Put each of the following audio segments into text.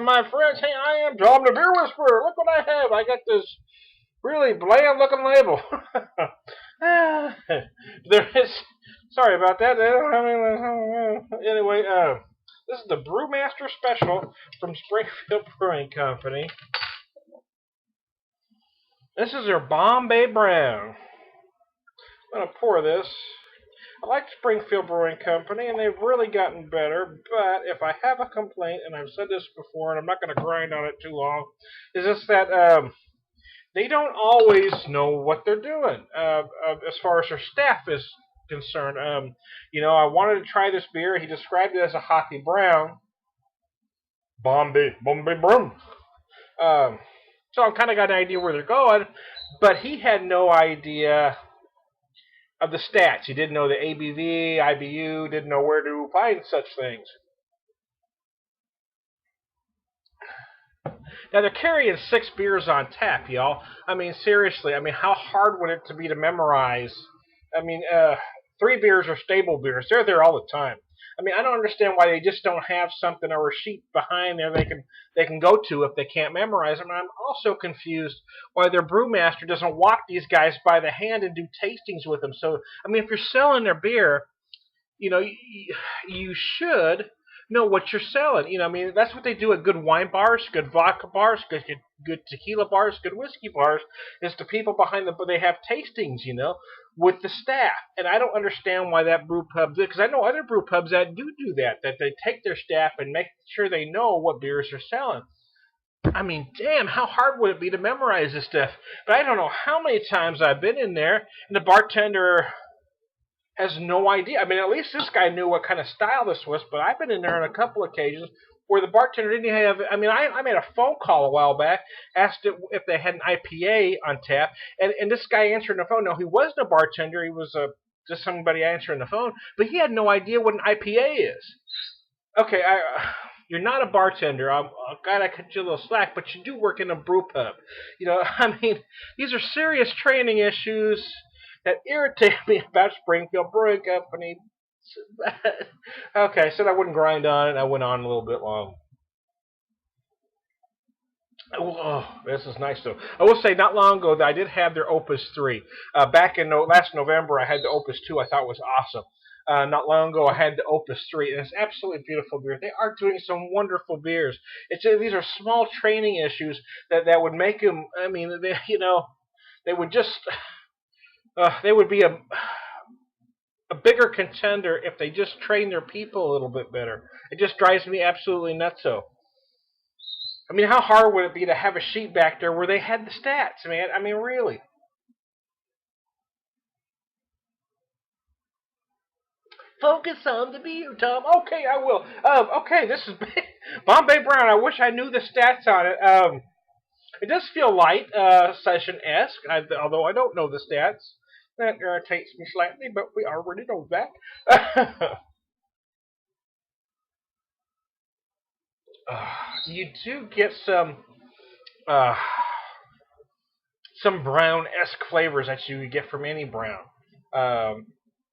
my friends. Hey, I am Tom the Beer Whisperer. Look what I have. I got this really bland looking label. There is. Sorry about that. Anyway, this is the Brewmaster Special from Springfield Brewing Company. This is their Bombay Brown. I'm going to pour this. I like Springfield Brewing Company, and they've really gotten better, but if I have a complaint, and I've said this before, and I'm not going to grind on it too long, is just that they don't always know what they're doing as far as their staff is concerned. I wanted to try this beer. He described it as a hoppy brown. Bombay Brown. So I kind of got an idea where they're going, but he had no idea of the stats. He didn't know the ABV, IBU, didn't know where to find such things. Now they're carrying 6 beers on tap, y'all. I mean, seriously. I mean, how hard would it be to memorize? I mean, 3 beers are stable beers. They're there all the time. I mean, I don't understand why they just don't have something or a sheet behind there they can go to if they can't memorize them. And I'm also confused why their brewmaster doesn't walk these guys by the hand and do tastings with them. So, I mean, if you're selling their beer, you should know what you're selling. I mean, that's what they do at good wine bars, good vodka bars, good tequila bars, good whiskey bars, is the people behind them, but they have tastings, with the staff. And I don't understand why that brew pub did, because I know other brew pubs that do that they take their staff and make sure they know what beers they're selling. I mean, damn, how hard would it be to memorize this stuff? But I don't know how many times I've been in there, and the bartender has no idea. I mean, at least this guy knew what kind of style this was, but I've been in there on a couple occasions where the bartender didn't have... I mean, I made a phone call a while back, asked if they had an IPA on tap, and this guy answered the phone. No, he wasn't a bartender. He was just somebody answering the phone, but he had no idea what an IPA is. Okay, you're not a bartender. I'm glad I cut you a little slack, but you do work in a brew pub. I mean, these are serious training issues that irritate me about Springfield Brewing Company. Okay, I said I wouldn't grind on it. I went on a little bit long. Oh, this is nice, though. I will say, not long ago, that I did have their Opus 3. Back in last November, I had the Opus 2. I thought was awesome. Not long ago, I had the Opus 3, and it's absolutely beautiful beer. They are doing some wonderful beers. These are small training issues that would make them. I mean, they would just. They would be a bigger contender if they just train their people a little bit better. It just drives me absolutely nutso. I mean, how hard would it be to have a sheet back there where they had the stats, man? I mean, really. Focus on the beer, Tom. Okay, I will. Okay, this is Bombay Brown. I wish I knew the stats on it. It does feel light, session-esque, although I don't know the stats. That irritates me slightly, but we already know that. You do get some brown-esque flavors that you get from any brown.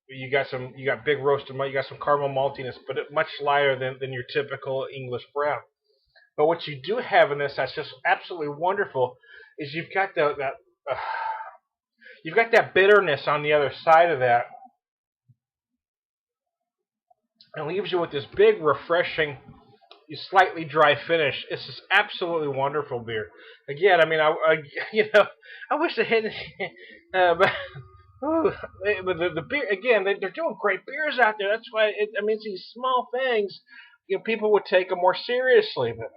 You got big roasted malt, you got some caramel maltiness, but it's much lighter than your typical English brown. But what you do have in this that's just absolutely wonderful is you've got you've got that bitterness on the other side of that. It leaves you with this big, refreshing, slightly dry finish. It's just absolutely wonderful beer. Again, I mean, I wish they had, but the beer again. They're doing great beers out there. That's why it's these small things. People would take them more seriously. But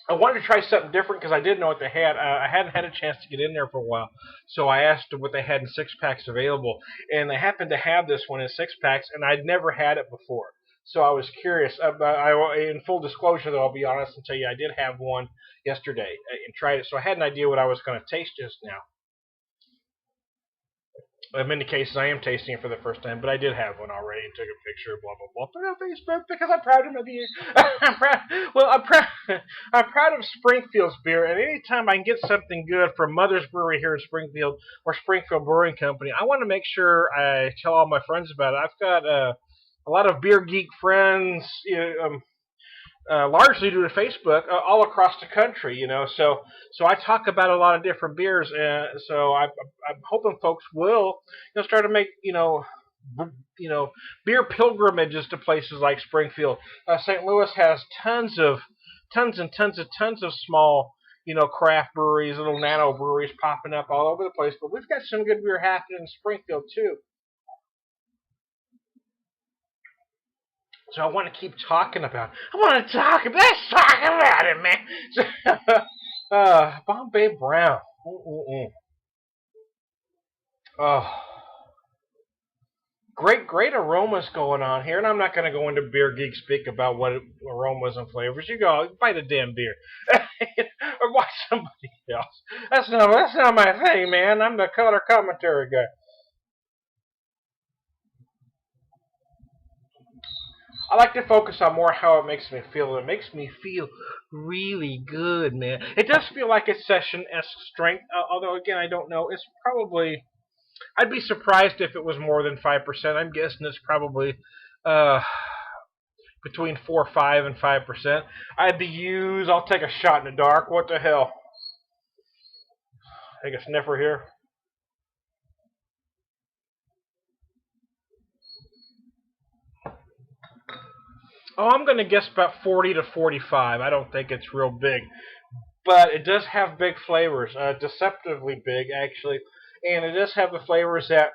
I wanted to try something different because I didn't know what they had. I hadn't had a chance to get in there for a while, so I asked them what they had in 6-packs available, and they happened to have this one in 6-packs, and I'd never had it before. So I was curious. In full disclosure, though, I'll be honest and tell you I did have one yesterday and tried it, so I had an idea what I was going to taste just now. In many cases, I am tasting it for the first time, but I did have one already and took a picture, blah, blah, blah. Put it on Facebook because I'm proud of my beer. I'm proud of Springfield's beer, and anytime I can get something good from Mother's Brewery here in Springfield or Springfield Brewing Company, I want to make sure I tell all my friends about it. I've got a lot of beer geek friends, largely due to Facebook, all across the country. So I talk about a lot of different beers, and so I'm hoping folks will, start to make, you know, beer pilgrimages to places like Springfield. St. Louis has tons of small, craft breweries, little nano breweries popping up all over the place. But we've got some good beer happening in Springfield too. So I want to keep talking about. I want to talk. Let's talk about it, man. Bombay Brown. Mm-mm-mm. Oh, great aromas going on here, and I'm not going to go into beer geek speak about what aromas and flavors. You go buy the damn beer, or watch somebody else. That's not my thing, man. I'm the color commentary guy. I like to focus on more how it makes me feel. It makes me feel really good, man. It does feel like it's session-esque strength, although again I don't know. It's probably. I'd be surprised if it was more than 5%. I'm guessing it's probably uh, between 4, 5, and 5%. I'd be used. I'll take a shot in the dark. What the hell? Take a sniffer here. Oh, I'm going to guess about 40 to 45. I don't think it's real big, but it does have big flavors, deceptively big actually, and it does have the flavors that,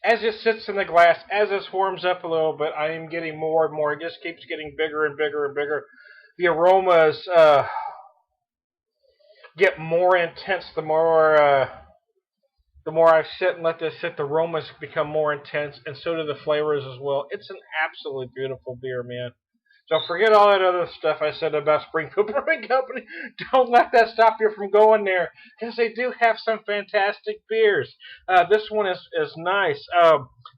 as it sits in the glass, as it warms up a little bit, I am getting more and more. It just keeps getting bigger and bigger and bigger. The aromas get more intense the more I sit and let this sit. The aromas become more intense, and so do the flavors as well. It's an absolutely beautiful beer, man. So forget all that other stuff I said about Springfield Brewing Company. Don't let that stop you from going there, because they do have some fantastic beers. This one is nice.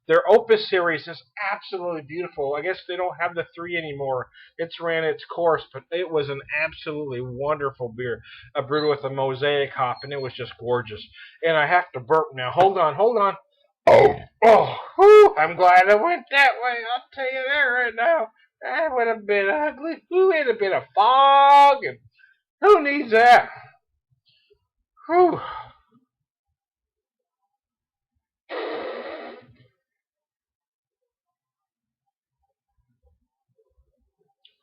Their Opus series is absolutely beautiful. I guess they don't have the 3 anymore. It's ran its course, but it was an absolutely wonderful beer. Brewed with a mosaic hop, and it was just gorgeous. And I have to burp now. Hold on. Oh, whew, I'm glad I went that way. I'll tell you that right now. That would have been ugly. Who would have been a fog? And who needs that? Whew.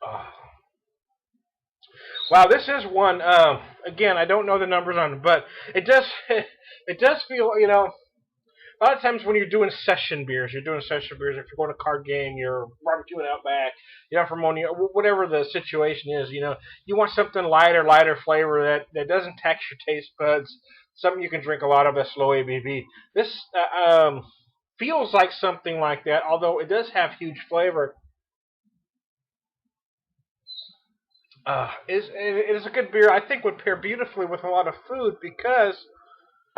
Oh. Wow, this is one. Again, I don't know the numbers on it, but it does. It does feel. A lot of times when you're doing session beers, if you're going to a card game, you're barbecuing out back, from whatever the situation is, you want something lighter flavor that doesn't tax your taste buds, something you can drink a lot of at slow ABV. This feels like something like that, although it does have huge flavor. It is a good beer. I think would pair beautifully with a lot of food because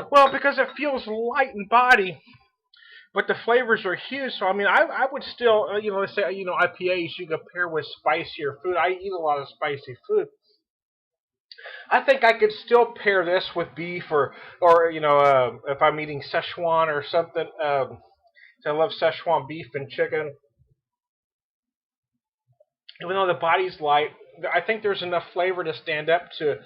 it feels light in body, but the flavors are huge. So I mean, I would still, let's say, IPAs you could pair with spicier food. I eat a lot of spicy food. I think I could still pair this with beef or if I'm eating Szechuan or something. So I love Szechuan beef and chicken. Even though the body's light, I think there's enough flavor to stand up to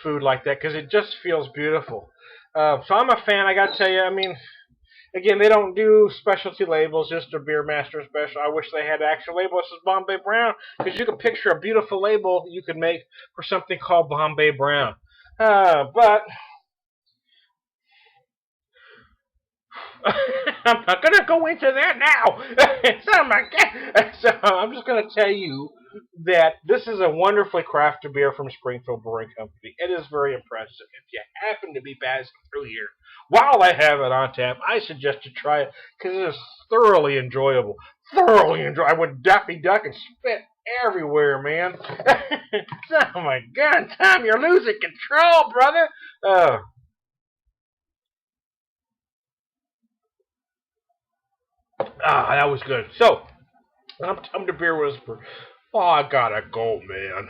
food like that because it just feels beautiful. So I'm a fan. I got to tell you, I mean, again, they don't do specialty labels, just a Beer Master special. I wish they had actual labels. This is Bombay Brown, because you can picture a beautiful label you could make for something called Bombay Brown. But I'm not going to go into that now. So, so I'm just going to tell you that this is a wonderfully crafted beer from Springfield Brewing Company. It is very impressive. If you happen to be passing through here while I have it on tap, I suggest you try it because it is thoroughly enjoyable. Thoroughly enjoyable. I would Daffy Duck and spit everywhere, man. Oh my God, Tom, you're losing control, brother. That was good. So, I'm the Beer Whisperer. Oh, I gotta go, man.